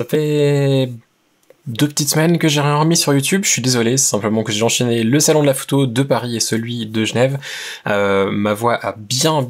Ça fait 2 petites semaines que j'ai rien remis sur YouTube, je suis désolé, c'est simplement que j'ai enchaîné le salon de la photo de Paris et celui de Genève. Ma voix a bien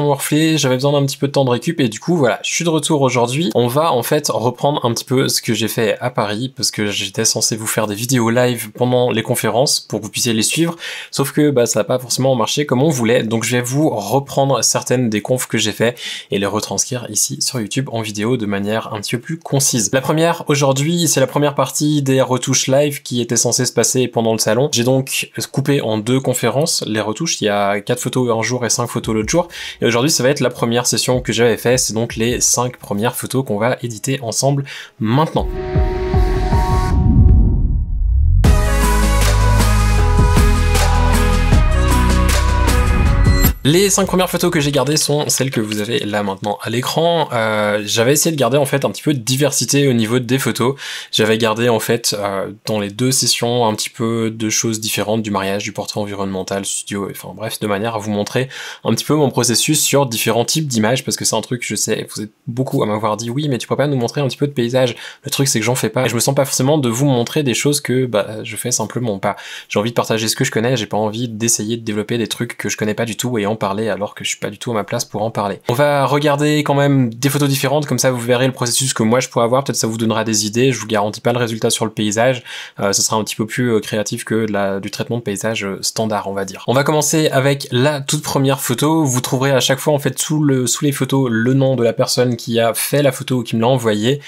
morflé, j'avais besoin d'un petit peu de temps de récup et du coup voilà, je suis de retour aujourd'hui. On va en fait reprendre un petit peu ce que j'ai fait à Paris parce que j'étais censé vous faire des vidéos live pendant les conférences pour que vous puissiez les suivre, sauf que ça n'a pas forcément marché comme on voulait, donc je vais vous reprendre certaines des confs que j'ai fait et les retranscrire ici sur YouTube en vidéo de manière un petit peu plus concise. La première aujourd'hui, c'est la première partie des retouches live qui étaient censées se passer pendant le salon. J'ai donc coupé en 2 conférences les retouches, il y a 4 photos un jour et 5 photos l'autre jour, et aujourd'hui ça va être la première session que j'avais fait, c'est donc les 5 premières photos qu'on va éditer ensemble maintenant. Les 5 premières photos que j'ai gardées sont celles que vous avez là maintenant à l'écran. J'avais essayé de garder en fait un petit peu de diversité au niveau des photos. J'avais gardé en fait dans les 2 sessions un petit peu de choses différentes, du mariage, du portrait environnemental, studio, enfin bref, de manière à vous montrer un petit peu mon processus sur différents types d'images, parce que c'est un truc, je sais, vous êtes beaucoup à m'avoir dit oui mais tu peux pas nous montrer un petit peu de paysage. Le truc c'est que j'en fais pas et je me sens pas forcément de vous montrer des choses que je fais simplement pas. J'ai envie de partager ce que je connais, j'ai pas envie d'essayer de développer des trucs que je connais pas du tout et en parler alors que je suis pas du tout à ma place pour en parler. On va regarder quand même des photos différentes, comme ça vous verrez le processus que moi je pourrais avoir, peut-être ça vous donnera des idées, je vous garantis pas le résultat sur le paysage, ce sera un petit peu plus créatif que du traitement de paysage standard on va dire. On va commencer avec la toute première photo, vous trouverez à chaque fois en fait sous les photos le nom de la personne qui a fait la photo ou qui me l'a envoyé,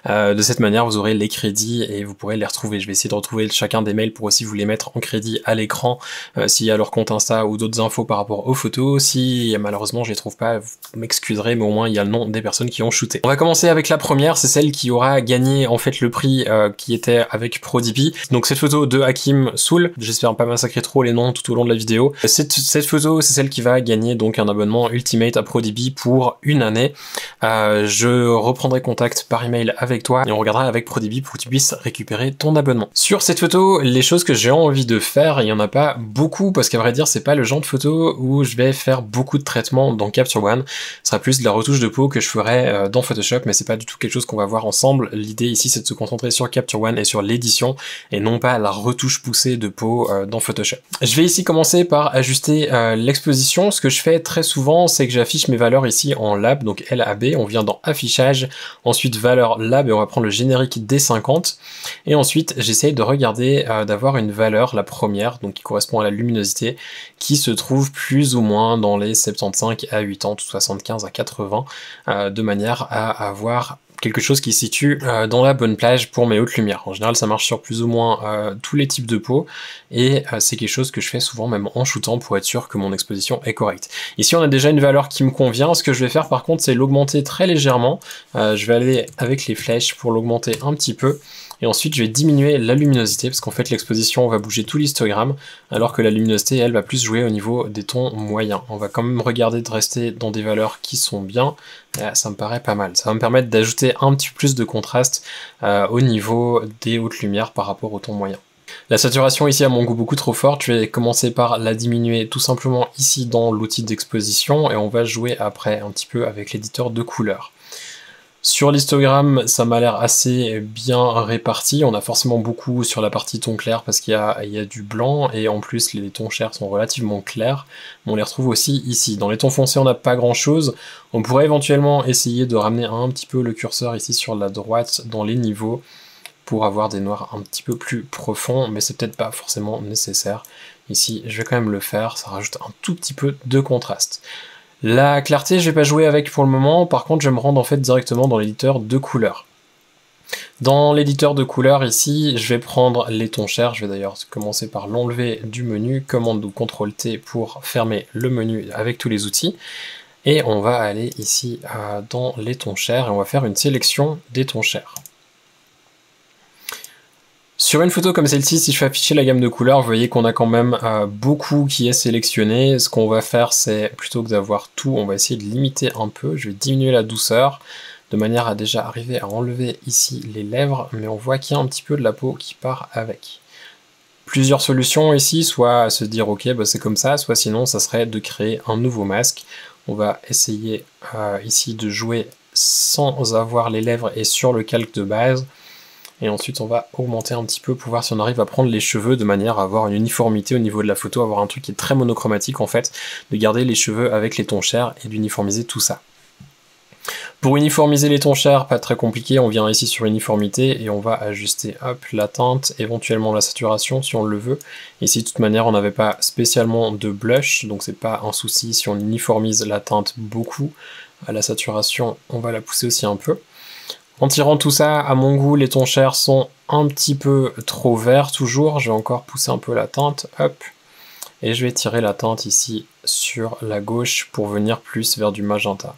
de cette manière vous aurez les crédits et vous pourrez les retrouver. Je vais essayer de retrouver chacun des mails pour aussi vous les mettre en crédit à l'écran s'il y a leur compte Insta ou d'autres infos par rapport aux photos. Si malheureusement je les trouve pas, vous m'excuserez, mais au moins il y a le nom des personnes qui ont shooté. On va commencer avec la première, c'est celle qui aura gagné en fait le prix qui était avec Prodigy. Donc cette photo de Hakim Soul, j'espère pas massacrer trop les noms tout au long de la vidéo. Cette photo, c'est celle qui va gagner donc un abonnement Ultimate à Prodigy pour 1 année. Je reprendrai contact par email avec toi et on regardera avec Prodigy pour que tu puisses récupérer ton abonnement. Sur cette photo, les choses que j'ai envie de faire, il y en a pas beaucoup parce qu'à vrai dire c'est pas le genre de photo où je vais faire beaucoup de traitements dans Capture One, ce sera plus de la retouche de peau que je ferai dans Photoshop, mais c'est pas du tout quelque chose qu'on va voir ensemble. L'idée ici c'est de se concentrer sur Capture One et sur l'édition et non pas la retouche poussée de peau dans Photoshop. Je vais ici commencer par ajuster l'exposition. Ce que je fais très souvent c'est que j'affiche mes valeurs ici en lab, donc LAB, on vient dans affichage, ensuite valeur lab et on va prendre le générique D50 et ensuite j'essaye de regarder d'avoir une valeur, la première, donc qui correspond à la luminosité, qui se trouve plus ou moins dans les 75 à 80 ou 75 à 80, de manière à avoir quelque chose qui se situe dans la bonne plage pour mes hautes lumières. En général, ça marche sur plus ou moins tous les types de peau, et c'est quelque chose que je fais souvent même en shootant pour être sûr que mon exposition est correcte. Ici, on a déjà une valeur qui me convient. Ce que je vais faire par contre, c'est l'augmenter très légèrement. Je vais aller avec les flèches pour l'augmenter un petit peu. Et ensuite, je vais diminuer la luminosité, parce qu'en fait, l'exposition va bouger tout l'histogramme, alors que la luminosité, elle, va plus jouer au niveau des tons moyens. On va quand même regarder de rester dans des valeurs qui sont bien. Ça me paraît pas mal. Ça va me permettre d'ajouter un petit peu plus de contraste au niveau des hautes lumières par rapport au ton moyen. La saturation ici, à mon goût, beaucoup trop forte. Je vais commencer par la diminuer tout simplement ici dans l'outil d'exposition, et on va jouer après un petit peu avec l'éditeur de couleurs. Sur l'histogramme, ça m'a l'air assez bien réparti. On a forcément beaucoup sur la partie ton clair parce qu'il y a du blanc, et en plus les tons chers sont relativement clairs. Mais on les retrouve aussi ici. Dans les tons foncés, on n'a pas grand chose. On pourrait éventuellement essayer de ramener un petit peu le curseur ici sur la droite dans les niveaux pour avoir des noirs un petit peu plus profonds, mais c'est peut-être pas forcément nécessaire. Ici, je vais quand même le faire, ça rajoute un tout petit peu de contraste. La clarté, je vais pas jouer avec pour le moment, par contre je vais me rendre en fait directement dans l'éditeur de couleurs. Dans l'éditeur de couleurs ici, je vais prendre les tons chers, je vais d'ailleurs commencer par l'enlever du menu, commande ou CTRL-T pour fermer le menu avec tous les outils. Et on va aller ici dans les tons chers et on va faire une sélection des tons chers. Sur une photo comme celle-ci, si je fais afficher la gamme de couleurs, vous voyez qu'on a quand même beaucoup qui est sélectionné. Ce qu'on va faire, c'est plutôt que d'avoir tout, on va essayer de limiter un peu. Je vais diminuer la douceur de manière à déjà arriver à enlever ici les lèvres, mais on voit qu'il y a un petit peu de la peau qui part avec. Plusieurs solutions ici, soit se dire ok c'est comme ça, soit sinon ça serait de créer un nouveau masque. On va essayer ici de jouer sans avoir les lèvres et sur le calque de base. Et ensuite on va augmenter un petit peu pour voir si on arrive à prendre les cheveux de manière à avoir une uniformité au niveau de la photo, avoir un truc qui est très monochromatique en fait, de garder les cheveux avec les tons chers et d'uniformiser tout ça. Pour uniformiser les tons chers, pas très compliqué, on vient ici sur uniformité et on va ajuster hop, la teinte, éventuellement la saturation si on le veut. Ici de toute manière on n'avait pas spécialement de blush, donc c'est pas un souci si on uniformise la teinte beaucoup. À la saturation on va la pousser aussi un peu. En tirant tout ça, à mon goût, les tons chers sont un petit peu trop verts toujours. Je vais encore pousser un peu la teinte, hop. Et je vais tirer la teinte ici sur la gauche pour venir plus vers du magenta.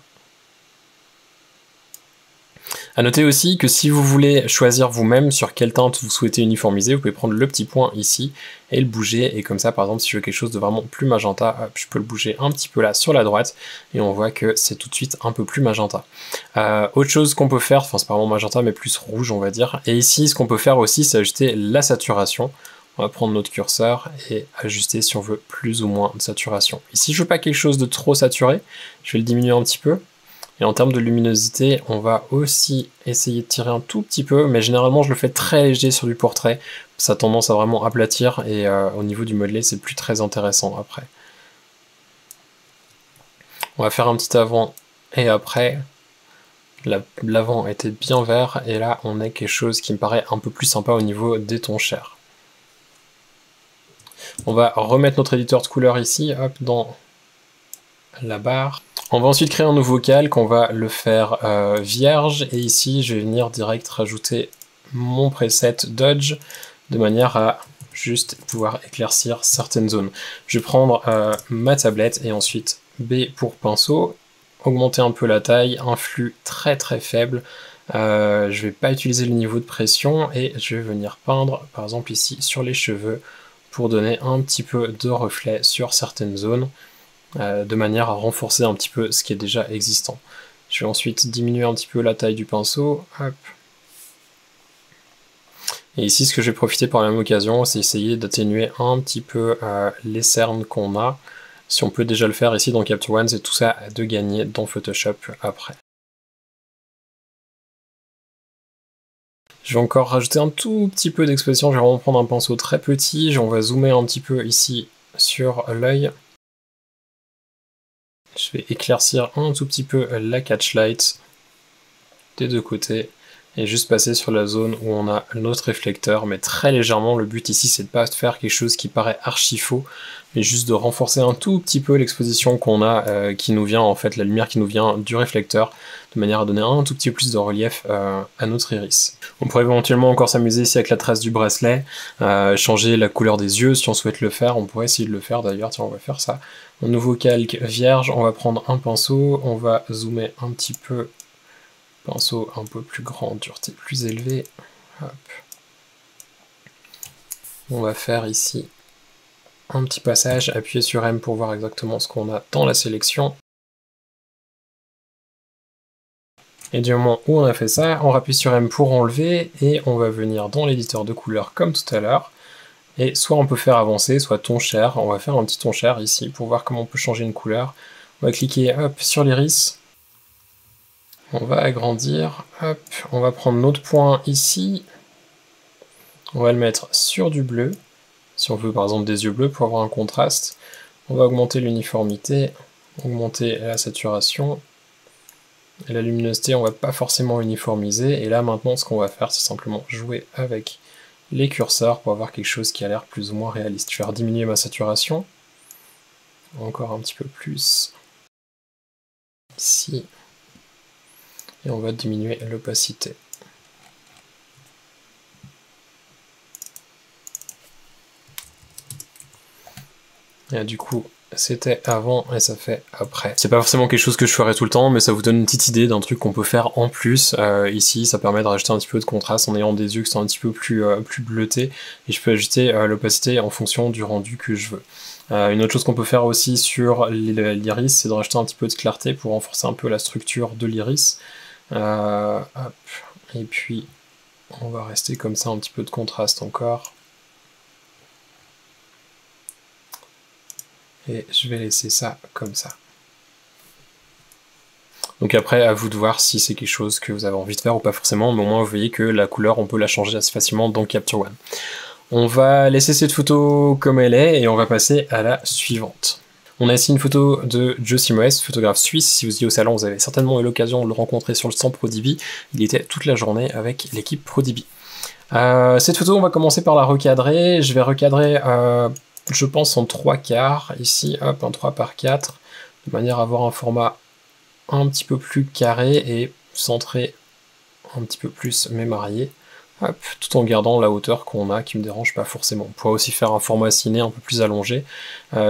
A noter aussi que si vous voulez choisir vous-même sur quelle teinte vous souhaitez uniformiser, vous pouvez prendre le petit point ici et le bouger, et comme ça par exemple si je veux quelque chose de vraiment plus magenta, hop, je peux le bouger un petit peu là sur la droite et on voit que c'est tout de suite un peu plus magenta. Autre chose qu'on peut faire, enfin c'est pas vraiment magenta mais plus rouge on va dire, et ici ce qu'on peut faire aussi c'est ajuster la saturation. On va prendre notre curseur et ajuster si on veut plus ou moins de saturation. Ici je veux pas quelque chose de trop saturé, je vais le diminuer un petit peu. Et en termes de luminosité, on va aussi essayer de tirer un tout petit peu, mais généralement je le fais très léger sur du portrait. Ça a tendance à vraiment aplatir et au niveau du modelé, c'est plus très intéressant après. On va faire un petit avant et après. L'avant était bien vert et là on a quelque chose qui me paraît un peu plus sympa au niveau des tons chers. On va remettre notre éditeur de couleurs ici, hop, dans la barre. On va ensuite créer un nouveau calque, on va le faire vierge, et ici je vais venir direct rajouter mon preset Dodge, de manière à juste pouvoir éclaircir certaines zones. Je vais prendre ma tablette et ensuite B pour pinceau, augmenter un peu la taille, un flux très très faible, je vais pas utiliser le niveau de pression, et je vais venir peindre par exemple ici sur les cheveux, pour donner un petit peu de reflet sur certaines zones, de manière à renforcer un petit peu ce qui est déjà existant. Je vais ensuite diminuer un petit peu la taille du pinceau, hop. Et ici ce que je vais profiter par la même occasion, c'est essayer d'atténuer un petit peu les cernes qu'on a. Si on peut déjà le faire ici dans Capture One, c'est tout ça de gagner dans Photoshop après. Je vais encore rajouter un tout petit peu d'exposition, je vais vraiment prendre un pinceau très petit, on va zoomer un petit peu ici sur l'œil. Je vais éclaircir un tout petit peu la catchlight des deux côtés et juste passer sur la zone où on a notre réflecteur, mais très légèrement. Le but ici c'est de pas faire quelque chose qui paraît archi faux, mais juste de renforcer un tout petit peu l'exposition qu'on a, qui nous vient en fait, la lumière qui nous vient du réflecteur, de manière à donner un tout petit peu plus de relief à notre iris. On pourrait éventuellement encore s'amuser ici avec la trace du bracelet, changer la couleur des yeux si on souhaite le faire, on pourrait essayer de le faire d'ailleurs, tiens on va faire ça. Un nouveau calque vierge, on va prendre un pinceau, on va zoomer un petit peu, pinceau un peu plus grand, dureté plus élevée. Hop. On va faire ici un petit passage, appuyer sur M pour voir exactement ce qu'on a dans la sélection. Et du moment où on a fait ça, on appuie sur M pour enlever, et on va venir dans l'éditeur de couleurs comme tout à l'heure. Et soit on peut faire avancer, soit ton cher. On va faire un petit ton cher ici pour voir comment on peut changer une couleur. On va cliquer hop, sur l'iris. On va agrandir, hop, on va prendre notre point ici, on va le mettre sur du bleu, si on veut par exemple des yeux bleus pour avoir un contraste. On va augmenter l'uniformité, augmenter la saturation, et la luminosité on va pas forcément uniformiser, et là maintenant ce qu'on va faire c'est simplement jouer avec les curseurs pour avoir quelque chose qui a l'air plus ou moins réaliste. Je vais rediminuer ma saturation, encore un petit peu plus, ici. Et on va diminuer l'opacité. Et du coup, c'était avant et ça fait après. C'est pas forcément quelque chose que je ferai tout le temps, mais ça vous donne une petite idée d'un truc qu'on peut faire en plus. Ici, ça permet de rajouter un petit peu de contraste en ayant des yeux qui sont un petit peu plus bleutés, et je peux ajuster l'opacité en fonction du rendu que je veux. Une autre chose qu'on peut faire aussi sur l'iris, c'est de rajouter un petit peu de clarté pour renforcer un peu la structure de l'iris. Et puis on va rester comme ça, un petit peu de contraste encore. Et je vais laisser ça comme ça. Donc après, à vous de voir si c'est quelque chose que vous avez envie de faire ou pas forcément, mais au moins vous voyez que la couleur, on peut la changer assez facilement dans Capture One. On va laisser cette photo comme elle est et on va passer à la suivante. On a ici une photo de Joe Simoes, photographe suisse. Si vous y êtes au salon, vous avez certainement eu l'occasion de le rencontrer sur le stand Prodiby. Il était toute la journée avec l'équipe Prodiby. Cette photo, on va commencer par la recadrer. Je vais recadrer, je pense, en 3/4. Ici, hop, en 3/4, de manière à avoir un format un petit peu plus carré et centré un petit peu plus mais marié. Hop, tout en gardant la hauteur qu'on a, qui me dérange pas forcément. On pourrait aussi faire un format ciné un peu plus allongé.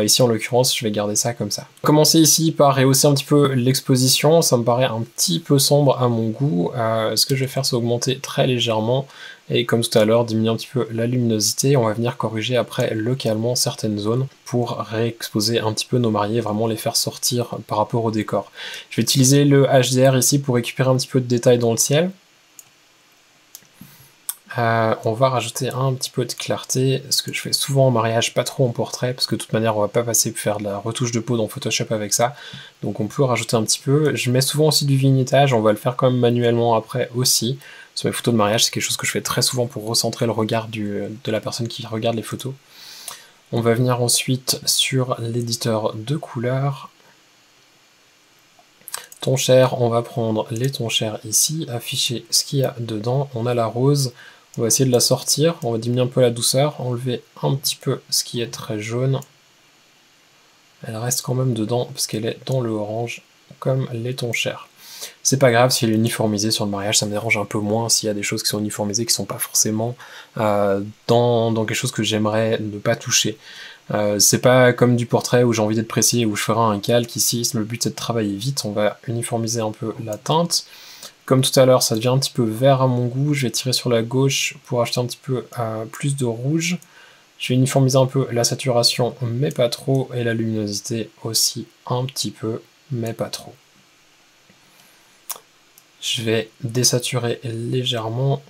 Ici, en l'occurrence, je vais garder ça comme ça. Commencer ici par rehausser un petit peu l'exposition. Ça me paraît un petit peu sombre à mon goût. Ce que je vais faire, c'est augmenter très légèrement. Et comme tout à l'heure, diminuer un petit peu la luminosité. On va venir corriger après localement certaines zones pour réexposer un petit peu nos mariés, vraiment les faire sortir par rapport au décor. Je vais utiliser le HDR ici pour récupérer un petit peu de détails dans le ciel. On va rajouter un petit peu de clarté, ce que je fais souvent en mariage, pas trop en portrait, parce que de toute manière on va pas passer pour faire de la retouche de peau dans Photoshop avec ça, donc on peut rajouter un petit peu. Je mets souvent aussi du vignettage, on va le faire quand même manuellement après aussi. Sur mes photos de mariage, c'est quelque chose que je fais très souvent pour recentrer le regard de la personne qui regarde les photos. On va venir ensuite sur l'éditeur de couleurs. Ton cher, on va prendre les tons chers ici, afficher ce qu'il y a dedans. On a la rose. On va essayer de la sortir, on va diminuer un peu la douceur, enlever un petit peu ce qui est très jaune. Elle reste quand même dedans parce qu'elle est dans le orange, comme les tons chers. C'est pas grave si elle est uniformisée sur le mariage, ça me dérange un peu moins s'il y a des choses qui sont uniformisées, qui sont pas forcément dans quelque chose que j'aimerais ne pas toucher. C'est pas comme du portrait où j'ai envie d'être précis et où je ferai un calque ici, le but c'est de travailler vite, on va uniformiser un peu la teinte. Comme tout à l'heure, ça devient un petit peu vert à mon goût, je vais tirer sur la gauche pour acheter un petit peu plus de rouge. Je vais uniformiser un peu la saturation, mais pas trop, et la luminosité aussi un petit peu, mais pas trop. Je vais désaturer légèrement.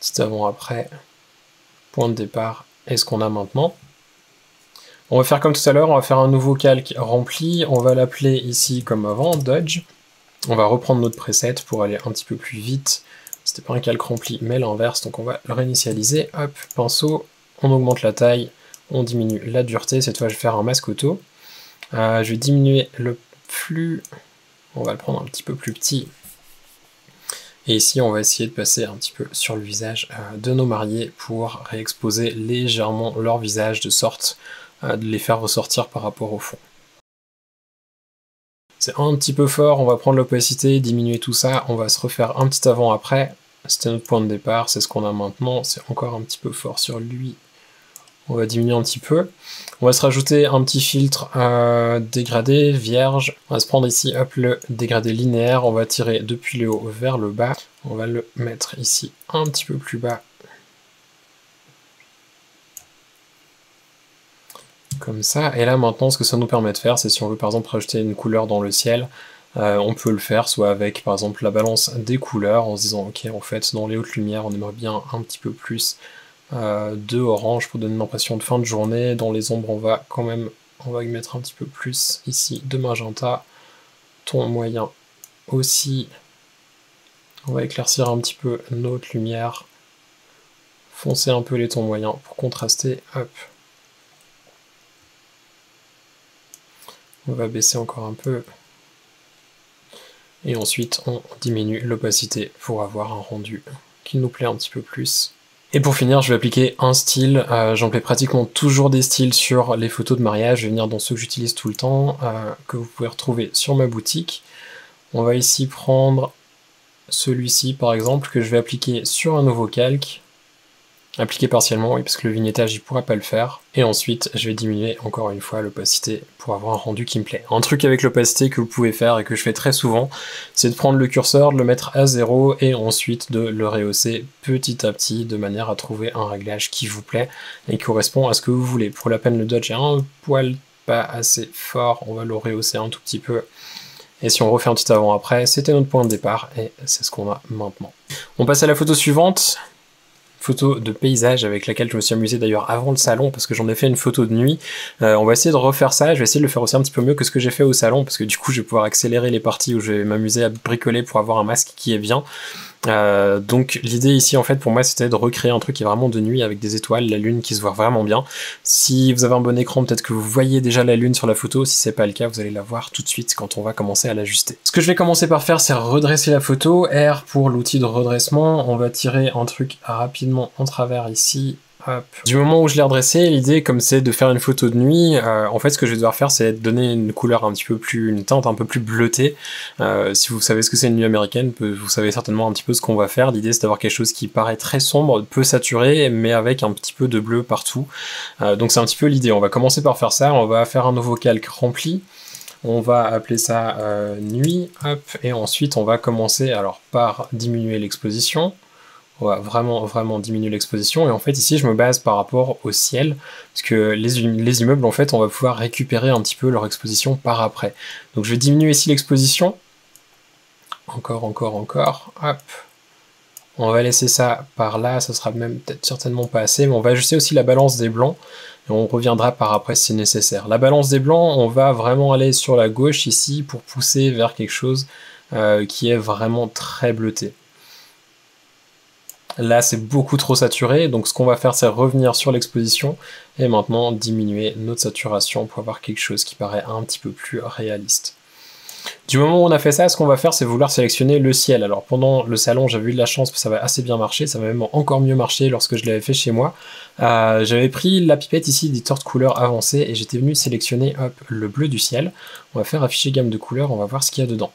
Petit avant-après, point de départ, et ce qu'on a maintenant. On va faire comme tout à l'heure, on va faire un nouveau calque rempli, on va l'appeler ici comme avant, Dodge. On va reprendre notre preset pour aller un petit peu plus vite. C'était pas un calque rempli, mais l'inverse, donc on va le réinitialiser. Hop, pinceau, on augmente la taille, on diminue la dureté. Cette fois, je vais faire un masque auto. Je vais diminuer le flux, on va le prendre un petit peu plus petit. Et ici, on va essayer de passer un petit peu sur le visage de nos mariés pour réexposer légèrement leur visage de sorte de les faire ressortir par rapport au fond. C'est un petit peu fort, on va prendre l'opacité, diminuer tout ça, on va se refaire un petit avant-après. C'était notre point de départ, c'est ce qu'on a maintenant, c'est encore un petit peu fort sur lui. On va diminuer un petit peu. On va se rajouter un petit filtre dégradé, vierge. On va se prendre ici, hop, le dégradé linéaire, on va tirer depuis le haut vers le bas. On va le mettre ici un petit peu plus bas. Comme ça, et là maintenant ce que ça nous permet de faire, c'est si on veut par exemple rajouter une couleur dans le ciel, on peut le faire soit avec par exemple la balance des couleurs, en se disant ok en fait dans les hautes lumières on aimerait bien un petit peu plus de orange pour donner une impression de fin de journée, dans les ombres on va y mettre un petit peu plus ici de magenta, ton moyen aussi, on va éclaircir un petit peu notre lumière, foncer un peu les tons moyens pour contraster, hop. On va baisser encore un peu. Et ensuite, on diminue l'opacité pour avoir un rendu qui nous plaît un petit peu plus. Et pour finir, je vais appliquer un style. J'emploie pratiquement toujours des styles sur les photos de mariage. Je vais venir dans ceux que j'utilise tout le temps, que vous pouvez retrouver sur ma boutique. On va ici prendre celui-ci, par exemple, que je vais appliquer sur un nouveau calque. Appliquer partiellement, oui, parce que le vignettage, il pourra pas le faire. Et ensuite, je vais diminuer encore une fois l'opacité pour avoir un rendu qui me plaît. Un truc avec l'opacité que vous pouvez faire et que je fais très souvent, c'est de prendre le curseur, de le mettre à 0 et ensuite de le rehausser petit à petit de manière à trouver un réglage qui vous plaît et qui correspond à ce que vous voulez. Pour la peine, le dodge est un poil pas assez fort, on va le rehausser un tout petit peu. Et si on refait un petit avant-après, c'était notre point de départ et c'est ce qu'on a maintenant. On passe à la photo suivante. photo de paysage avec laquelle je me suis amusé d'ailleurs avant le salon parce que j'en ai fait une photo de nuit. On va essayer de refaire ça, je vais essayer de le faire aussi un petit peu mieux que ce que j'ai fait au salon parce que du coup je vais pouvoir accélérer les parties où je vais m'amuser à bricoler pour avoir un masque qui est bien. Donc l'idée ici en fait pour moi c'était de recréer un truc qui est vraiment de nuit avec des étoiles, la lune qui se voit vraiment bien. Si vous avez un bon écran, peut-être que vous voyez déjà la lune sur la photo, si c'est pas le cas vous allez la voir tout de suite quand on va commencer à l'ajuster. Ce que je vais commencer par faire c'est redresser la photo, R pour l'outil de redressement, on va tirer un truc rapidement en travers ici. Hop. Du moment où je l'ai redressé, l'idée comme c'est de faire une photo de nuit, en fait ce que je vais devoir faire c'est donner une couleur un petit peu plus, une teinte un peu plus bleutée. Si vous savez ce que c'est une nuit américaine, vous savez certainement un petit peu ce qu'on va faire. L'idée c'est d'avoir quelque chose qui paraît très sombre, peu saturé, mais avec un petit peu de bleu partout. Donc c'est un petit peu l'idée, on va commencer par faire ça, on va faire un nouveau calque rempli. On va appeler ça nuit, hop, et ensuite on va commencer alors par diminuer l'exposition. On va vraiment diminuer l'exposition, et en fait ici je me base par rapport au ciel, parce que les immeubles en fait on va pouvoir récupérer un petit peu leur exposition par après. Donc je vais diminuer ici l'exposition, encore, hop, on va laisser ça par là, ça sera même peut-être certainement pas assez, mais on va ajuster aussi la balance des blancs, et on reviendra par après si nécessaire. La balance des blancs, on va vraiment aller sur la gauche ici pour pousser vers quelque chose qui est vraiment très bleuté. Là, c'est beaucoup trop saturé, donc ce qu'on va faire, c'est revenir sur l'exposition et maintenant diminuer notre saturation pour avoir quelque chose qui paraît un petit peu plus réaliste. Du moment où on a fait ça, ce qu'on va faire, c'est vouloir sélectionner le ciel. Alors pendant le salon, j'avais eu de la chance, ça va assez bien marcher, ça va même encore mieux marcher lorsque je l'avais fait chez moi. J'avais pris la pipette ici, éditeur de couleurs avancé, et j'étais venu sélectionner hop, le bleu du ciel. On va faire afficher gamme de couleurs, on va voir ce qu'il y a dedans.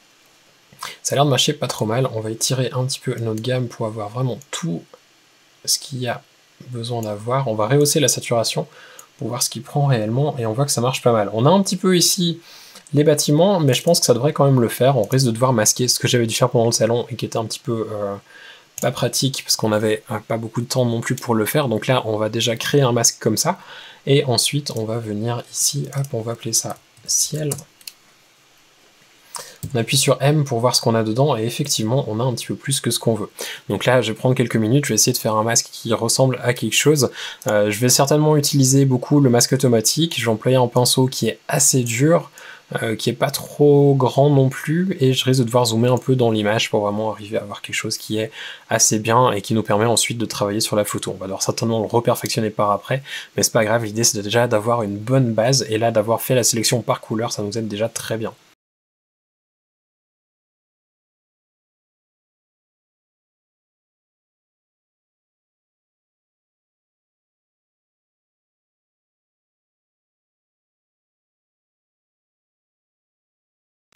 Ça a l'air de marcher pas trop mal, on va étirer un petit peu notre gamme pour avoir vraiment tout ce qu'il y a besoin d'avoir. On va rehausser la saturation pour voir ce qu'il prend réellement, et on voit que ça marche pas mal. On a un petit peu ici les bâtiments, mais je pense que ça devrait quand même le faire. On risque de devoir masquer ce que j'avais dû faire pendant le salon et qui était un petit peu pas pratique, parce qu'on n'avait pas beaucoup de temps non plus pour le faire. Donc là, on va déjà créer un masque comme ça, et ensuite on va venir ici, hop, on va appeler ça ciel. On appuie sur M pour voir ce qu'on a dedans, et effectivement on a un petit peu plus que ce qu'on veut. Donc là je vais prendre quelques minutes, je vais essayer de faire un masque qui ressemble à quelque chose. Je vais certainement utiliser beaucoup le masque automatique, je vais employer un pinceau qui est assez dur, qui est pas trop grand non plus, et je risque de devoir zoomer un peu dans l'image pour vraiment arriver à avoir quelque chose qui est assez bien et qui nous permet ensuite de travailler sur la photo. On va devoir certainement le reperfectionner par après, mais c'est pas grave, l'idée c'est déjà d'avoir une bonne base, et là d'avoir fait la sélection par couleur, ça nous aide déjà très bien.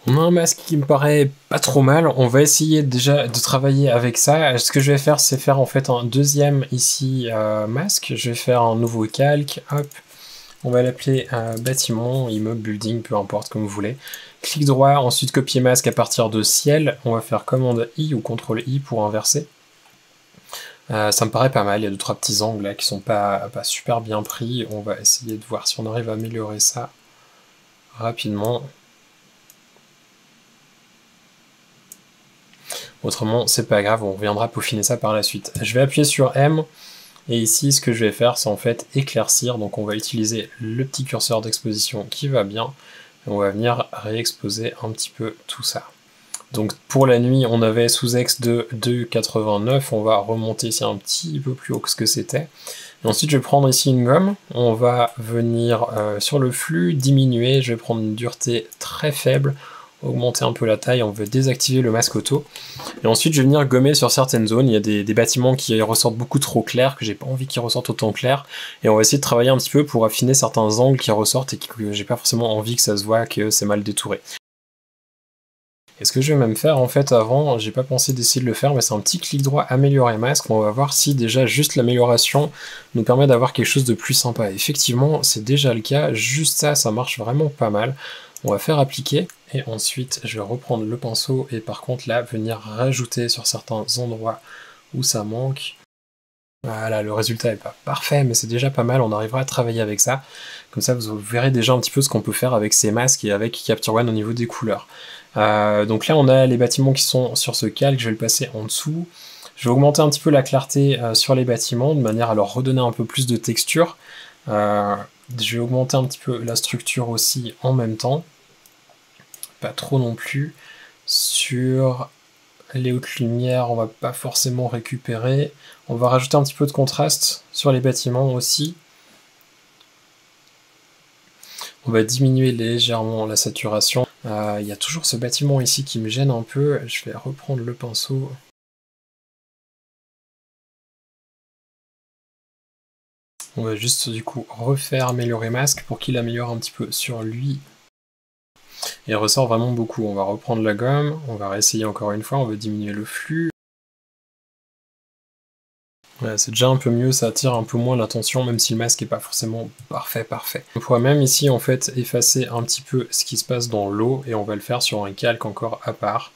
On a un masque qui me paraît pas trop mal, on va essayer déjà de travailler avec ça. Ce que je vais faire, c'est faire en fait un deuxième ici masque. Je vais faire un nouveau calque, hop, on va l'appeler bâtiment, immeuble, building, peu importe, comme vous voulez. Clic droit, ensuite copier masque à partir de ciel, on va faire commande I ou CTRL I pour inverser. Ça me paraît pas mal, il y a 2-3 petits angles là qui sont pas super bien pris. On va essayer de voir si on arrive à améliorer ça rapidement. Autrement, c'est pas grave, on reviendra peaufiner ça par la suite. Je vais appuyer sur M, et ici, ce que je vais faire, c'est en fait éclaircir. Donc on va utiliser le petit curseur d'exposition qui va bien, et on va venir réexposer un petit peu tout ça. Donc pour la nuit, on avait sous-ex de 2,89, on va remonter ici un petit peu plus haut que ce que c'était. Et ensuite, je vais prendre ici une gomme, on va venir sur le flux, diminuer, je vais prendre une dureté très faible, augmenter un peu la taille, on veut désactiver le masque auto. Et ensuite je vais venir gommer sur certaines zones, il y a des bâtiments qui ressortent beaucoup trop clairs, que j'ai pas envie qu'ils ressortent autant clairs, et on va essayer de travailler un petit peu pour affiner certains angles qui ressortent et que j'ai pas forcément envie que ça se voit, que c'est mal détouré. Et ce que je vais même faire en fait avant, j'ai pas pensé d'essayer de le faire, mais c'est un petit clic droit améliorer masque, on va voir si déjà juste l'amélioration nous permet d'avoir quelque chose de plus sympa. Effectivement c'est déjà le cas, juste ça, ça marche vraiment pas mal. On va faire appliquer, et ensuite je vais reprendre le pinceau, et par contre là, venir rajouter sur certains endroits où ça manque. Voilà, le résultat n'est pas parfait, mais c'est déjà pas mal, on arrivera à travailler avec ça. Comme ça, vous verrez déjà un petit peu ce qu'on peut faire avec ces masques et avec Capture One au niveau des couleurs. Donc là, on a les bâtiments qui sont sur ce calque, je vais le passer en dessous. Je vais augmenter un petit peu la clarté sur les bâtiments, de manière à leur redonner un peu plus de texture. Je vais augmenter un petit peu la structure aussi en même temps. Pas trop non plus. Sur les hautes lumières, on va pas forcément récupérer. On va rajouter un petit peu de contraste sur les bâtiments aussi. On va diminuer légèrement la saturation. Il y a toujours ce bâtiment ici qui me gêne un peu. Je vais reprendre le pinceau. On va juste du coup refaire améliorer masque pour qu'il améliore un petit peu sur lui. Et il ressort vraiment beaucoup. On va reprendre la gomme, on va réessayer encore une fois, on va diminuer le flux. Voilà, c'est déjà un peu mieux, ça attire un peu moins l'attention, même si le masque n'est pas forcément parfait. On pourrait même ici en fait effacer un petit peu ce qui se passe dans l'eau, et on va le faire sur un calque encore à part.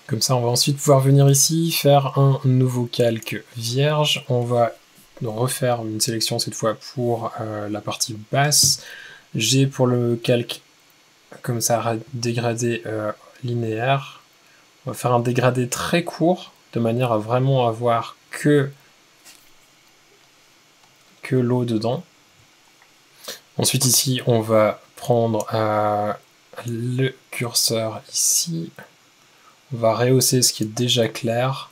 Comme ça, on va ensuite pouvoir venir ici, faire un nouveau calque vierge. On va refaire une sélection cette fois pour la partie basse. J'ai pour le calque comme ça dégradé linéaire. On va faire un dégradé très court, de manière à vraiment avoir que l'eau dedans. Ensuite ici, on va prendre le curseur ici. On va rehausser ce qui est déjà clair.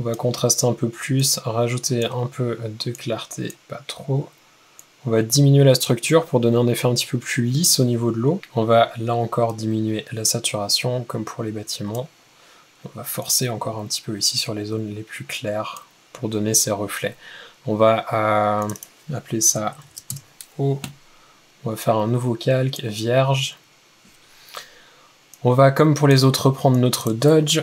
On va contraster un peu plus, rajouter un peu de clarté, pas trop. On va diminuer la structure pour donner un effet un petit peu plus lisse au niveau de l'eau. On va là encore diminuer la saturation, comme pour les bâtiments. On va forcer encore un petit peu ici sur les zones les plus claires pour donner ces reflets. On va appeler ça eau. On va faire un nouveau calque vierge. On va, comme pour les autres, reprendre notre dodge.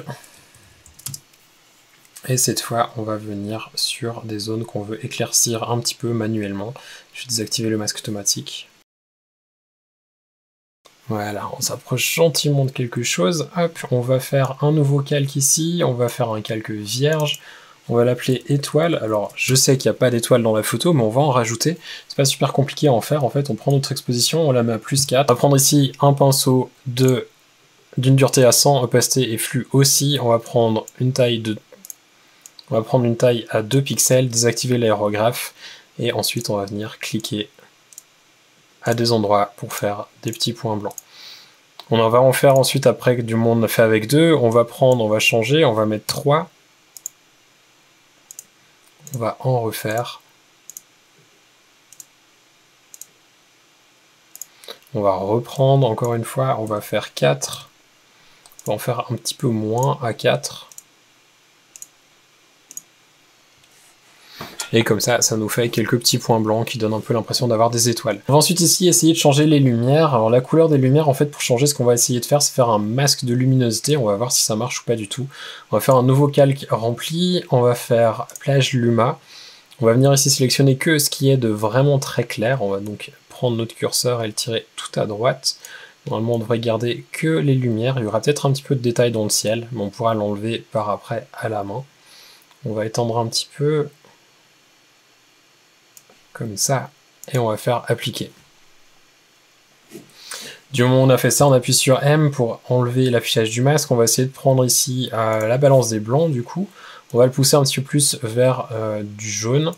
Et cette fois, on va venir sur des zones qu'on veut éclaircir un petit peu manuellement. Je vais désactiver le masque automatique. Voilà, on s'approche gentiment de quelque chose. Hop, on va faire un nouveau calque ici. On va faire un calque vierge. On va l'appeler étoile. Alors, je sais qu'il n'y a pas d'étoile dans la photo, mais on va en rajouter. C'est pas super compliqué à en faire. En fait, on prend notre exposition, on la met à +4. On va prendre ici un pinceau d'une dureté à 100, opacité et flux aussi. On va prendre une taille à 2 pixels, désactiver l'aérographe, et ensuite on va venir cliquer à des endroits pour faire des petits points blancs. On va en faire ensuite, après que du monde on a fait avec 2, on va changer, on va mettre 3. On va en refaire. On va reprendre encore une fois, on va faire 4. On va en faire un petit peu moins à 4. Et comme ça, ça nous fait quelques petits points blancs qui donnent un peu l'impression d'avoir des étoiles. On va ensuite ici essayer de changer les lumières. Alors la couleur des lumières, en fait, pour changer, ce qu'on va essayer de faire, c'est faire un masque de luminosité. On va voir si ça marche ou pas du tout. On va faire un nouveau calque rempli. On va faire plage Luma. On va venir ici sélectionner que ce qui est de vraiment très clair. On va donc prendre notre curseur et le tirer tout à droite. Normalement, on devrait garder que les lumières. Il y aura peut-être un petit peu de détail dans le ciel, mais on pourra l'enlever par après à la main. On va étendre un petit peu, comme ça, et on va faire appliquer. Du moment où on a fait ça, on appuie sur M pour enlever l'affichage du masque. On va essayer de prendre ici la balance des blancs, du coup. On va le pousser un petit peu plus vers du jaune.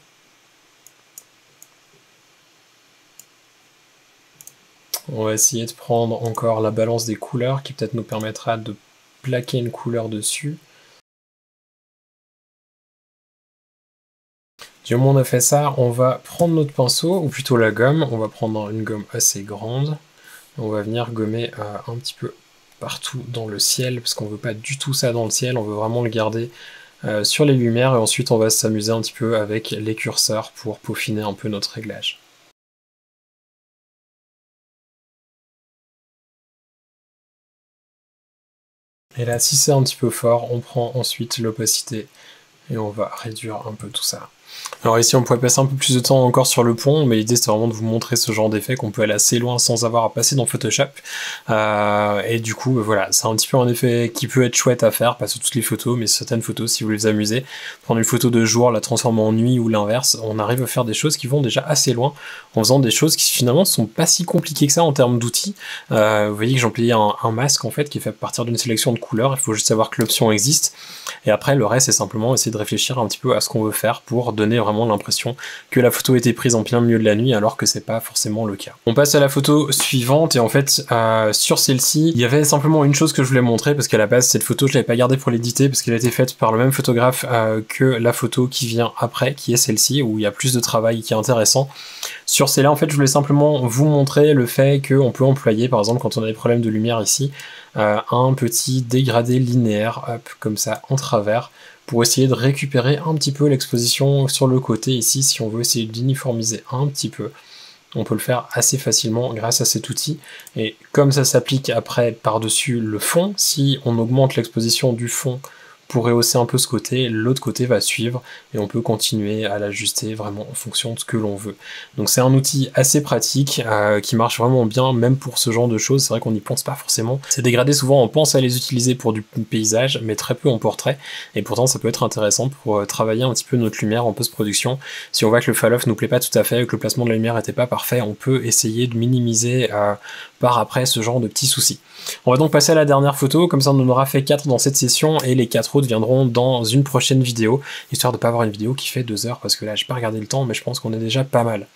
On va essayer de prendre encore la balance des couleurs, qui peut-être nous permettra de plaquer une couleur dessus. Du moment où on a fait ça, on va prendre notre pinceau, ou plutôt la gomme. On va prendre une gomme assez grande. On va venir gommer un petit peu partout dans le ciel, parce qu'on veut pas du tout ça dans le ciel, on veut vraiment le garder sur les lumières, et ensuite on va s'amuser un petit peu avec les curseurs pour peaufiner un peu notre réglage. Et là, si c'est un petit peu fort, on prend ensuite l'opacité et on va réduire un peu tout ça. Alors ici on pourrait passer un peu plus de temps encore sur le pont, mais l'idée c'est vraiment de vous montrer ce genre d'effet qu'on peut aller assez loin sans avoir à passer dans Photoshop. Et du coup voilà, c'est un petit peu un effet qui peut être chouette à faire, pas sur toutes les photos, mais certaines photos si vous voulez vous amuser. Prendre une photo de jour, la transformer en nuit ou l'inverse, on arrive à faire des choses qui vont déjà assez loin en faisant des choses qui finalement sont pas si compliquées que ça en termes d'outils. Vous voyez que j'ai employé un masque en fait qui est fait à partir d'une sélection de couleurs, il faut juste savoir que l'option existe. Et après le reste c'est simplement essayer de réfléchir un petit peu à ce qu'on veut faire pour donner vraiment l'impression que la photo était prise en plein milieu de la nuit alors que c'est pas forcément le cas. On passe à la photo suivante et en fait sur celle-ci il y avait simplement une chose que je voulais montrer parce qu'à la base cette photo je l'avais pas gardée pour l'éditer parce qu'elle a été faite par le même photographe que la photo qui vient après, qui est celle-ci où il y a plus de travail qui est intéressant. Sur celle-là en fait je voulais simplement vous montrer le fait qu'on peut employer par exemple quand on a des problèmes de lumière ici un petit dégradé linéaire hop, comme ça en travers pour essayer de récupérer un petit peu l'exposition sur le côté ici si on veut essayer d'uniformiser un petit peu. On peut le faire assez facilement grâce à cet outil et comme ça s'applique après par-dessus le fond, si on augmente l'exposition du fond pour rehausser un peu ce côté, l'autre côté va suivre et on peut continuer à l'ajuster vraiment en fonction de ce que l'on veut. Donc c'est un outil assez pratique qui marche vraiment bien même pour ce genre de choses, c'est vrai qu'on n'y pense pas forcément. Ces dégradés souvent on pense à les utiliser pour du paysage mais très peu en portrait et pourtant ça peut être intéressant pour travailler un petit peu notre lumière en post-production. Si on voit que le fall-off nous plaît pas tout à fait, que le placement de la lumière n'était pas parfait, on peut essayer de minimiser par après ce genre de petits soucis. On va donc passer à la dernière photo, comme ça on en aura fait 4 dans cette session et les 4 autres viendront dans une prochaine vidéo, histoire de pas avoir une vidéo qui fait 2 heures parce que là j'ai pas regardé le temps mais je pense qu'on est déjà pas mal.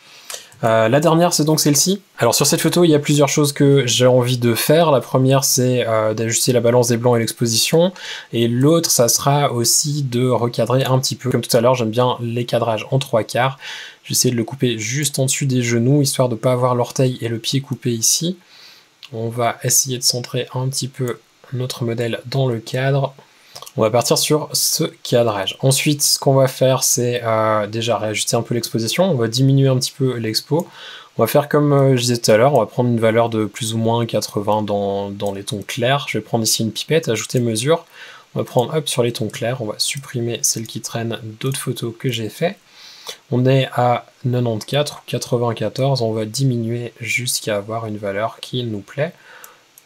La dernière c'est donc celle-ci. Alors sur cette photo il y a plusieurs choses que j'ai envie de faire. La première c'est d'ajuster la balance des blancs et l'exposition et l'autre ça sera aussi de recadrer un petit peu. Comme tout à l'heure j'aime bien les cadrages en 3/4. J'essaie de le couper juste en dessus des genoux histoire de pas avoir l'orteil et le pied coupés ici. On va essayer de centrer un petit peu notre modèle dans le cadre. On va partir sur ce cadrage. Ensuite, ce qu'on va faire, c'est déjà réajuster un peu l'exposition. On va diminuer un petit peu l'expo. On va faire comme je disais tout à l'heure, on va prendre une valeur de plus ou moins 80 dans les tons clairs. Je vais prendre ici une pipette, ajouter mesure. On va prendre hop sur les tons clairs, on va supprimer celles qui traînent d'autres photos que j'ai fait. On est à 94 ou 94, on va diminuer jusqu'à avoir une valeur qui nous plaît.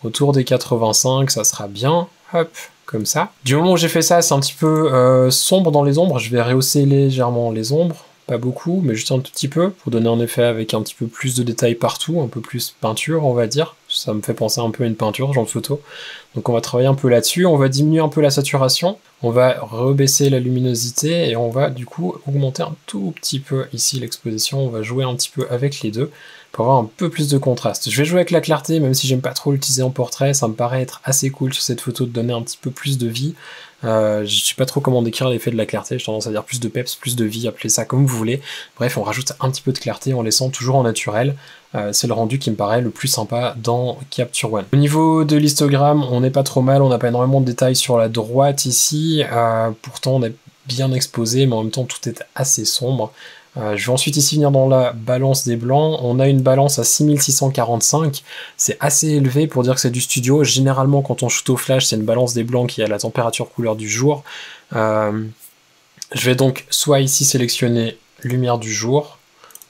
Autour des 85, ça sera bien, hop, comme ça. Du moment où j'ai fait ça, c'est un petit peu sombre dans les ombres, je vais rehausser légèrement les ombres, pas beaucoup, mais juste un tout petit peu, pour donner un effet avec un petit peu plus de détails partout, un peu plus peinture, on va dire. Ça me fait penser un peu à une peinture, genre de photo. Donc on va travailler un peu là-dessus, on va diminuer un peu la saturation, on va rebaisser la luminosité, et on va du coup augmenter un tout petit peu ici l'exposition, on va jouer un petit peu avec les deux, pour avoir un peu plus de contraste. Je vais jouer avec la clarté, même si j'aime pas trop l'utiliser en portrait, ça me paraît être assez cool sur cette photo de donner un petit peu plus de vie. Je sais pas trop comment décrire l'effet de la clarté, j'ai tendance à dire plus de peps, plus de vie, appelez ça comme vous voulez. Bref, on rajoute un petit peu de clarté en laissant toujours en naturel. C'est le rendu qui me paraît le plus sympa dans Capture One. Au niveau de l'histogramme, on n'est pas trop mal, on n'a pas énormément de détails sur la droite ici, pourtant on est bien exposé, mais en même temps tout est assez sombre. Je vais ensuite ici venir dans la balance des blancs, on a une balance à 6645, c'est assez élevé pour dire que c'est du studio. Généralement quand on shoot au flash c'est une balance des blancs qui a la température couleur du jour. Je vais donc soit ici sélectionner lumière du jour,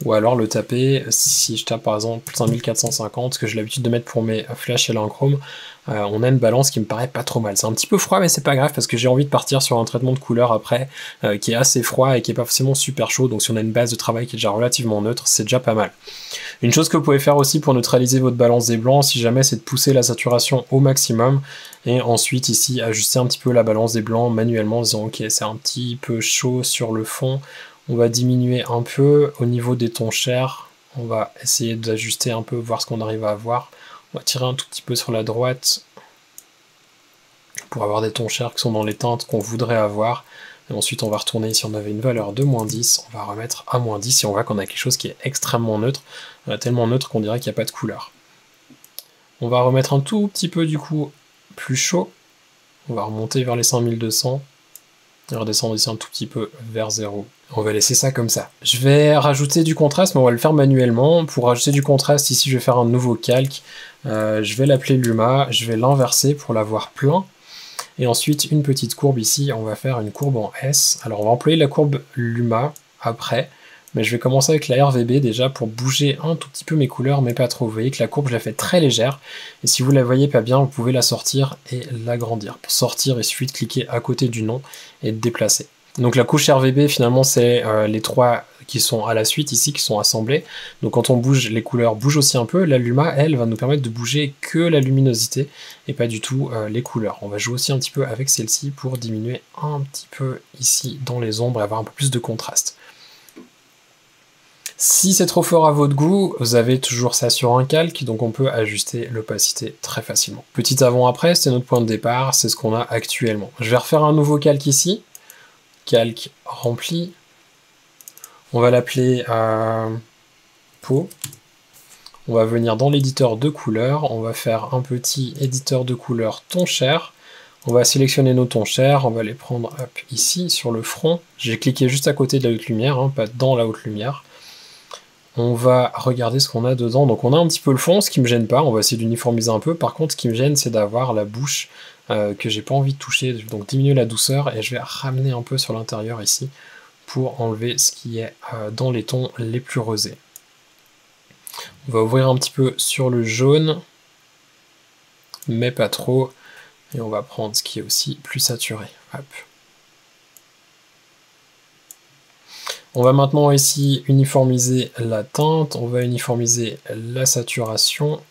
ou alors le taper, si je tape par exemple 5450, ce que j'ai l'habitude de mettre pour mes flash et l'inchrome, on a une balance qui me paraît pas trop mal. C'est un petit peu froid mais c'est pas grave parce que j'ai envie de partir sur un traitement de couleur après qui est assez froid et qui est pas forcément super chaud, donc si on a une base de travail qui est déjà relativement neutre, c'est déjà pas mal. Une chose que vous pouvez faire aussi pour neutraliser votre balance des blancs, si jamais, c'est de pousser la saturation au maximum et ensuite ici ajuster un petit peu la balance des blancs manuellement en disant ok c'est un petit peu chaud sur le fond. On va diminuer un peu au niveau des tons chers, on va essayer d'ajuster un peu, voir ce qu'on arrive à avoir. On va tirer un tout petit peu sur la droite pour avoir des tons chers qui sont dans les teintes qu'on voudrait avoir. Et ensuite on va retourner, si on avait une valeur de -10, on va remettre à -10 et on voit qu'on a quelque chose qui est extrêmement neutre, tellement neutre qu'on dirait qu'il n'y a pas de couleur. On va remettre un tout petit peu du coup plus chaud, on va remonter vers les 5200. Et redescendre ici un tout petit peu vers 0. On va laisser ça comme ça. Je vais rajouter du contraste, mais on va le faire manuellement. Pour rajouter du contraste, ici je vais faire un nouveau calque. Je vais l'appeler Luma, je vais l'inverser pour l'avoir plein. Et ensuite une petite courbe ici, on va faire une courbe en S. Alors on va employer la courbe Luma. après. Mais je vais commencer avec la RVB déjà pour bouger un tout petit peu mes couleurs, mais pas trop. Vous voyez que la courbe, je la fais très légère. Et si vous la voyez pas bien, vous pouvez la sortir et l'agrandir. Pour sortir, il suffit de cliquer à côté du nom et de déplacer. Donc la couche RVB, finalement, c'est les trois qui sont à la suite ici, qui sont assemblés. Donc quand on bouge, les couleurs bougent aussi un peu. La Luma, elle, va nous permettre de bouger que la luminosité et pas du tout les couleurs. On va jouer aussi un petit peu avec celle-ci pour diminuer un petit peu ici dans les ombres et avoir un peu plus de contraste. Si c'est trop fort à votre goût, vous avez toujours ça sur un calque, donc on peut ajuster l'opacité très facilement. Petit avant-après, c'est notre point de départ, c'est ce qu'on a actuellement. Je vais refaire un nouveau calque ici, calque rempli. On va l'appeler peau. On va venir dans l'éditeur de couleurs, on va faire un petit éditeur de couleurs ton cher. On va sélectionner nos tons chers, on va les prendre hop, ici sur le front. J'ai cliqué juste à côté de la haute lumière, hein, pas dans la haute lumière. On va regarder ce qu'on a dedans. Donc on a un petit peu le fond, ce qui me gêne pas. On va essayer d'uniformiser un peu. Par contre, ce qui me gêne, c'est d'avoir la bouche que j'ai pas envie de toucher. Donc diminuer la douceur et je vais ramener un peu sur l'intérieur ici pour enlever ce qui est dans les tons les plus rosés. On va ouvrir un petit peu sur le jaune, mais pas trop. Et on va prendre ce qui est aussi plus saturé. Hop. On va maintenant ici uniformiser la teinte, on va uniformiser la saturation,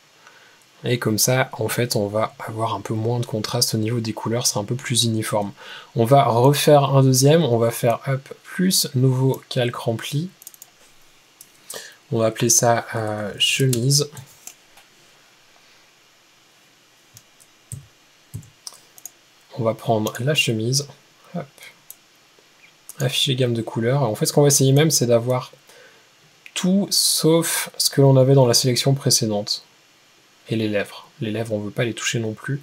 et comme ça, en fait, on va avoir un peu moins de contraste au niveau des couleurs, c'est un peu plus uniforme. On va refaire un deuxième, on va faire hop, plus nouveau calque rempli. On va appeler ça chemise. On va prendre la chemise, hop. Afficher gamme de couleurs. En fait, ce qu'on va essayer même, c'est d'avoir tout sauf ce que l'on avait dans la sélection précédente. Et les lèvres. Les lèvres, on ne veut pas les toucher non plus.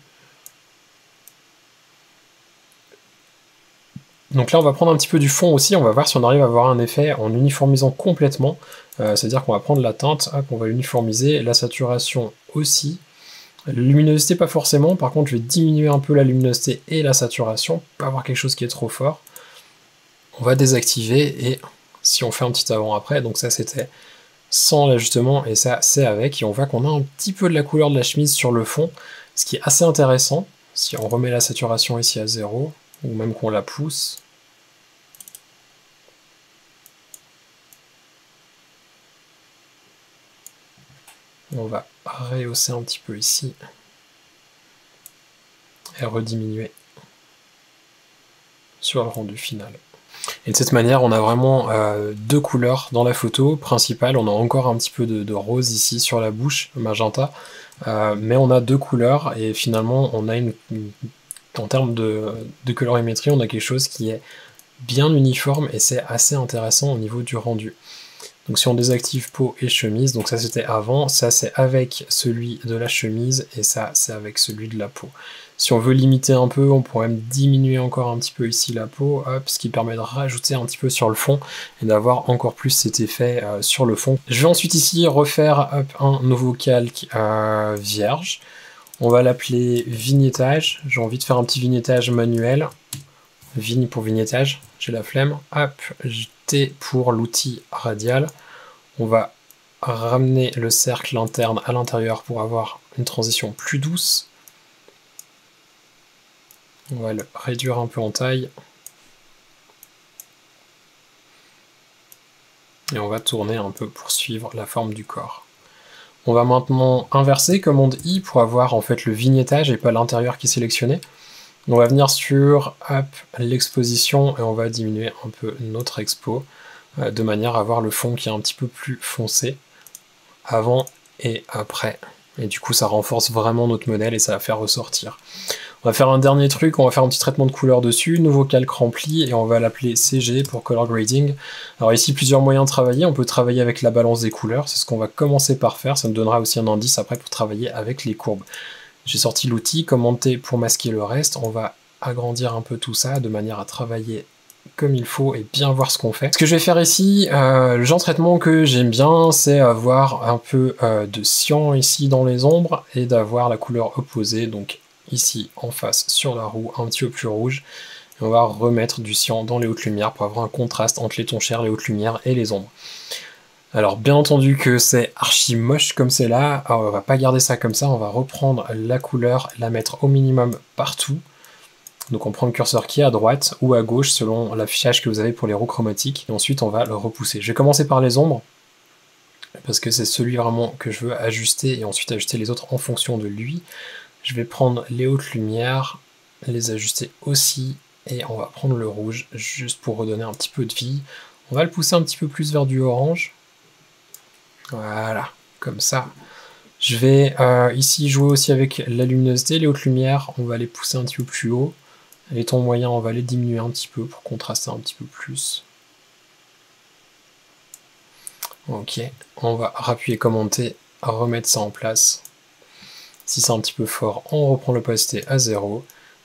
Donc là, on va prendre un petit peu du fond aussi. On va voir si on arrive à avoir un effet en uniformisant complètement. C'est-à-dire qu'on va prendre la teinte, hop, on va l'uniformiser. La saturation aussi. La luminosité, pas forcément. Par contre, je vais diminuer un peu la luminosité et la saturation. Pas avoir quelque chose qui est trop fort. On va désactiver et si on fait un petit avant-après, donc ça c'était sans l'ajustement et ça c'est avec, et on voit qu'on a un petit peu de la couleur de la chemise sur le fond, ce qui est assez intéressant. Si on remet la saturation ici à 0, ou même qu'on la pousse, on va rehausser un petit peu ici et rediminuer sur le rendu final. Et de cette manière, on a vraiment deux couleurs dans la photo principale. On a encore un petit peu de rose ici sur la bouche, magenta, mais on a deux couleurs et finalement, on a en termes de colorimétrie, on a quelque chose qui est bien uniforme et c'est assez intéressant au niveau du rendu. Donc si on désactive peau et chemise, donc ça c'était avant, ça c'est avec celui de la chemise et ça c'est avec celui de la peau. Si on veut limiter un peu, on pourrait même diminuer encore un petit peu ici la peau, hop, ce qui permet de rajouter un petit peu sur le fond et d'avoir encore plus cet effet sur le fond. Je vais ensuite ici refaire hop, un nouveau calque vierge. On va l'appeler vignettage. J'ai envie de faire un petit vignettage manuel. Vigne pour vignettage, j'ai la flemme. Hop, T pour l'outil radial. On va ramener le cercle interne à l'intérieur pour avoir une transition plus douce. On va le réduire un peu en taille. Et on va tourner un peu pour suivre la forme du corps. On va maintenant inverser, commande I, pour avoir en fait le vignettage et pas l'intérieur qui est sélectionné. On va venir sur l'exposition et on va diminuer un peu notre expo de manière à avoir le fond qui est un petit peu plus foncé avant et après. Et du coup ça renforce vraiment notre modèle et ça va faire ressortir. On va faire un dernier truc, on va faire un petit traitement de couleur dessus, nouveau calque rempli et on va l'appeler CG pour Color Grading. Alors ici plusieurs moyens de travailler, on peut travailler avec la balance des couleurs, c'est ce qu'on va commencer par faire, ça nous donnera aussi un indice après pour travailler avec les courbes. J'ai sorti l'outil, commande T pour masquer le reste, on va agrandir un peu tout ça de manière à travailler comme il faut et bien voir ce qu'on fait. Ce que je vais faire ici, le genre de traitement que j'aime bien, c'est avoir un peu de cyan ici dans les ombres et d'avoir la couleur opposée, donc ici en face sur la roue, un petit peu plus rouge. Et on va remettre du cyan dans les hautes lumières pour avoir un contraste entre les tons chers, les hautes lumières et les ombres. Alors bien entendu que c'est archi moche comme c'est là, alors, on va pas garder ça comme ça, on va reprendre la couleur, la mettre au minimum partout. Donc on prend le curseur qui est à droite ou à gauche selon l'affichage que vous avez pour les roues chromatiques, et ensuite on va le repousser. Je vais commencer par les ombres, parce que c'est celui vraiment que je veux ajuster, et ensuite ajuster les autres en fonction de lui. Je vais prendre les hautes lumières, les ajuster aussi, et on va prendre le rouge, juste pour redonner un petit peu de vie. On va le pousser un petit peu plus vers du orange. Voilà, comme ça. Je vais ici jouer aussi avec la luminosité, les hautes lumières, on va les pousser un petit peu plus haut. Les tons moyens, on va les diminuer un petit peu pour contraster un petit peu plus. Ok, on va appuyer commenter, remettre ça en place. Si c'est un petit peu fort, on reprend l'opacité à 0.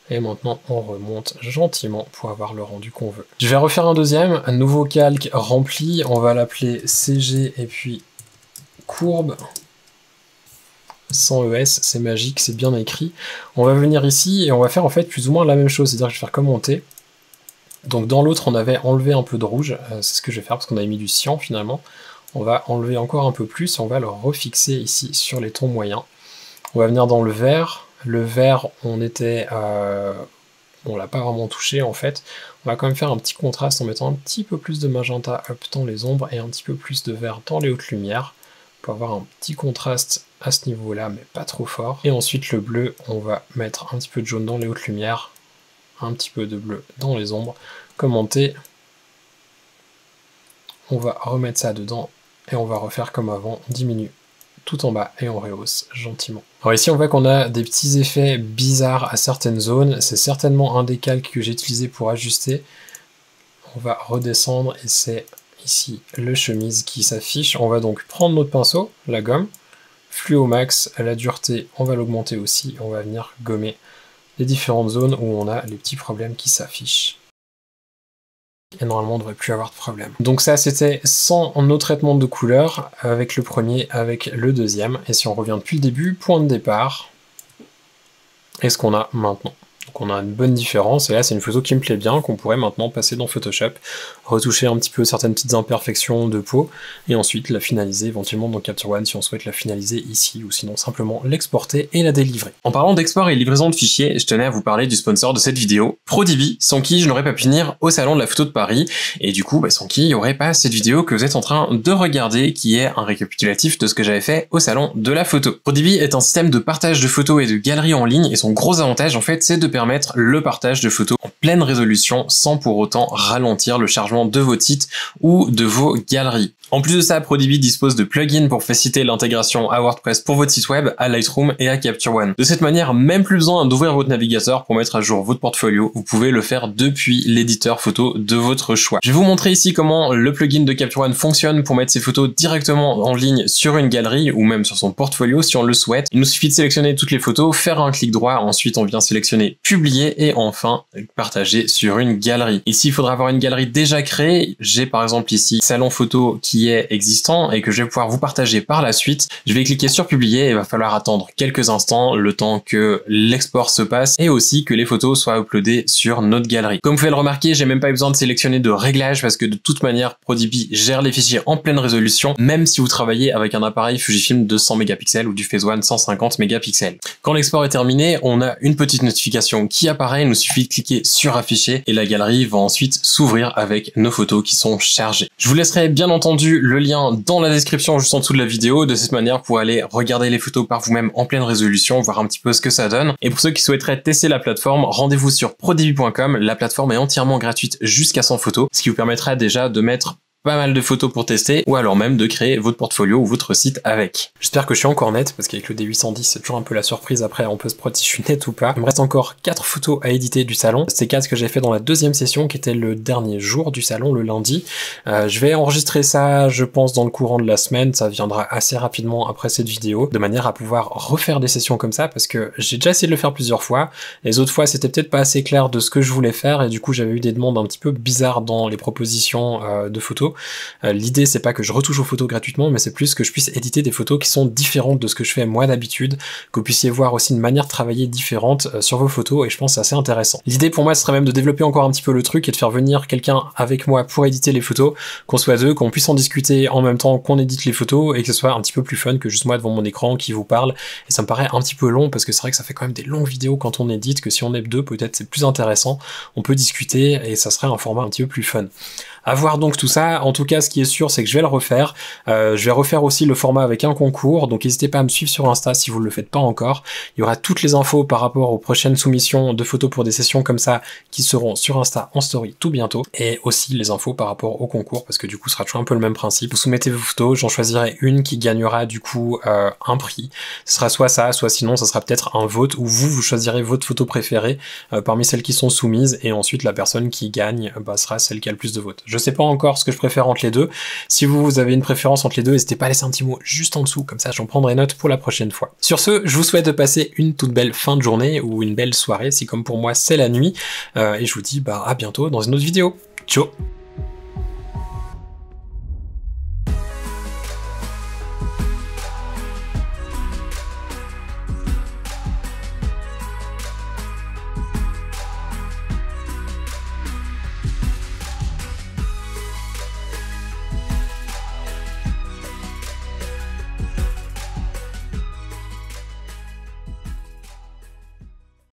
Et maintenant, on remonte gentiment pour avoir le rendu qu'on veut. Je vais refaire un deuxième, un nouveau calque rempli. On va l'appeler CG et puis courbe. Sans ES, c'est magique, c'est bien écrit. On va venir ici et on va faire en fait plus ou moins la même chose. C'est-à-dire que je vais faire commenter. Donc dans l'autre, on avait enlevé un peu de rouge. C'est ce que je vais faire parce qu'on avait mis du cyan finalement. On va enlever encore un peu plus et on va le refixer ici sur les tons moyens. On va venir dans le vert. Le vert, on était... on l'a pas vraiment touché en fait. On va quand même faire un petit contraste en mettant un petit peu plus de magenta up dans les ombres et un petit peu plus de vert dans les hautes lumières. Pour avoir un petit contraste à ce niveau-là, mais pas trop fort. Et ensuite le bleu, on va mettre un petit peu de jaune dans les hautes lumières, un petit peu de bleu dans les ombres. Commenter. On va remettre ça dedans et on va refaire comme avant, on diminue tout en bas et on rehausse gentiment. Alors ici on voit qu'on a des petits effets bizarres à certaines zones, c'est certainement un des calques que j'ai utilisé pour ajuster. On va redescendre et c'est ici le chemise qui s'affiche. On va donc prendre notre pinceau, la gomme, fluo max, la dureté on va l'augmenter aussi, on va venir gommer les différentes zones où on a les petits problèmes qui s'affichent. Et normalement on ne devrait plus avoir de problème. Donc ça c'était sans nos traitements de couleurs, avec le premier, avec le deuxième. Et si on revient depuis le début, point de départ, et ce qu'on a maintenant. Donc on a une bonne différence, et là c'est une photo qui me plaît bien, qu'on pourrait maintenant passer dans Photoshop, retoucher un petit peu certaines petites imperfections de peau, et ensuite la finaliser éventuellement dans Capture One si on souhaite la finaliser ici, ou sinon simplement l'exporter et la délivrer. En parlant d'export et livraison de fichiers, je tenais à vous parler du sponsor de cette vidéo, Prodibi, sans qui je n'aurais pas pu venir au salon de la photo de Paris, et du coup sans qui il n'y aurait pas cette vidéo que vous êtes en train de regarder, qui est un récapitulatif de ce que j'avais fait au salon de la photo. Prodibi est un système de partage de photos et de galeries en ligne, et son gros avantage en fait c'est de permettre le partage de photos en pleine résolution sans pour autant ralentir le chargement de vos titres ou de vos galeries. En plus de ça, Prodibi dispose de plugins pour faciliter l'intégration à WordPress pour votre site web, à Lightroom et à Capture One. De cette manière, même plus besoin d'ouvrir votre navigateur pour mettre à jour votre portfolio, vous pouvez le faire depuis l'éditeur photo de votre choix. Je vais vous montrer ici comment le plugin de Capture One fonctionne pour mettre ses photos directement en ligne sur une galerie ou même sur son portfolio si on le souhaite. Il nous suffit de sélectionner toutes les photos, faire un clic droit, ensuite on vient sélectionner publier et enfin partager sur une galerie. Ici, il faudra avoir une galerie déjà créée. J'ai par exemple ici salon photo qui est existant et que je vais pouvoir vous partager par la suite. Je vais cliquer sur publier et il va falloir attendre quelques instants le temps que l'export se passe et aussi que les photos soient uploadées sur notre galerie. Comme vous pouvez le remarquer, j'ai même pas eu besoin de sélectionner de réglages parce que de toute manière Prodibi gère les fichiers en pleine résolution même si vous travaillez avec un appareil Fujifilm de 100 mégapixels ou du Phase One 150 mégapixels. Quand l'export est terminé, on a une petite notification qui apparaît, il nous suffit de cliquer sur afficher et la galerie va ensuite s'ouvrir avec nos photos qui sont chargées. Je vous laisserai bien entendu le lien dans la description juste en dessous de la vidéo, de cette manière pour aller regarder les photos par vous-même en pleine résolution, voir un petit peu ce que ça donne. Et pour ceux qui souhaiteraient tester la plateforme, rendez-vous sur prodibi.com, la plateforme est entièrement gratuite jusqu'à 100 photos, ce qui vous permettra déjà de mettre pas mal de photos pour tester, ou alors même de créer votre portfolio ou votre site avec. J'espère que je suis encore net, parce qu'avec le D810, c'est toujours un peu la surprise après on peut se prendre si je suis net ou pas. Il me reste encore 4 photos à éditer du salon. C'était 4 que j'ai fait dans la deuxième session, qui était le dernier jour du salon, le lundi. Je vais enregistrer ça, je pense, dans le courant de la semaine, ça viendra assez rapidement après cette vidéo, de manière à pouvoir refaire des sessions comme ça, parce que j'ai déjà essayé de le faire plusieurs fois. Les autres fois, c'était peut-être pas assez clair de ce que je voulais faire, et du coup, j'avais eu des demandes un petit peu bizarres dans les propositions de photos. L'idée c'est pas que je retouche aux photos gratuitement, mais c'est plus que je puisse éditer des photos qui sont différentes de ce que je fais moi d'habitude, que vous puissiez voir aussi une manière de travailler différente sur vos photos, et je pense que c'est assez intéressant. L'idée pour moi ce serait même de développer encore un petit peu le truc et de faire venir quelqu'un avec moi pour éditer les photos, qu'on soit deux, qu'on puisse en discuter en même temps qu'on édite les photos et que ce soit un petit peu plus fun que juste moi devant mon écran qui vous parle. Et ça me paraît un petit peu long parce que c'est vrai que ça fait quand même des longues vidéos quand on édite, que si on est deux peut-être c'est plus intéressant, on peut discuter et ça serait un format un petit peu plus fun. À voir donc tout ça. En tout cas, ce qui est sûr, c'est que je vais le refaire. Je vais refaire aussi le format avec un concours, donc n'hésitez pas à me suivre sur Insta si vous ne le faites pas encore. Il y aura toutes les infos par rapport aux prochaines soumissions de photos pour des sessions comme ça qui seront sur Insta en story tout bientôt, et aussi les infos par rapport au concours, parce que du coup, ce sera toujours un peu le même principe. Vous soumettez vos photos, j'en choisirai une qui gagnera du coup un prix. Ce sera soit ça, soit sinon, ça sera peut-être un vote où vous choisirez votre photo préférée parmi celles qui sont soumises, et ensuite la personne qui gagne sera celle qui a le plus de votes. Je sais pas encore ce que je préfère entre les deux. Si vous avez une préférence entre les deux, n'hésitez pas à laisser un petit mot juste en dessous, comme ça j'en prendrai note pour la prochaine fois. Sur ce, je vous souhaite de passer une toute belle fin de journée ou une belle soirée, si comme pour moi c'est la nuit, et je vous dis à bientôt dans une autre vidéo. Ciao.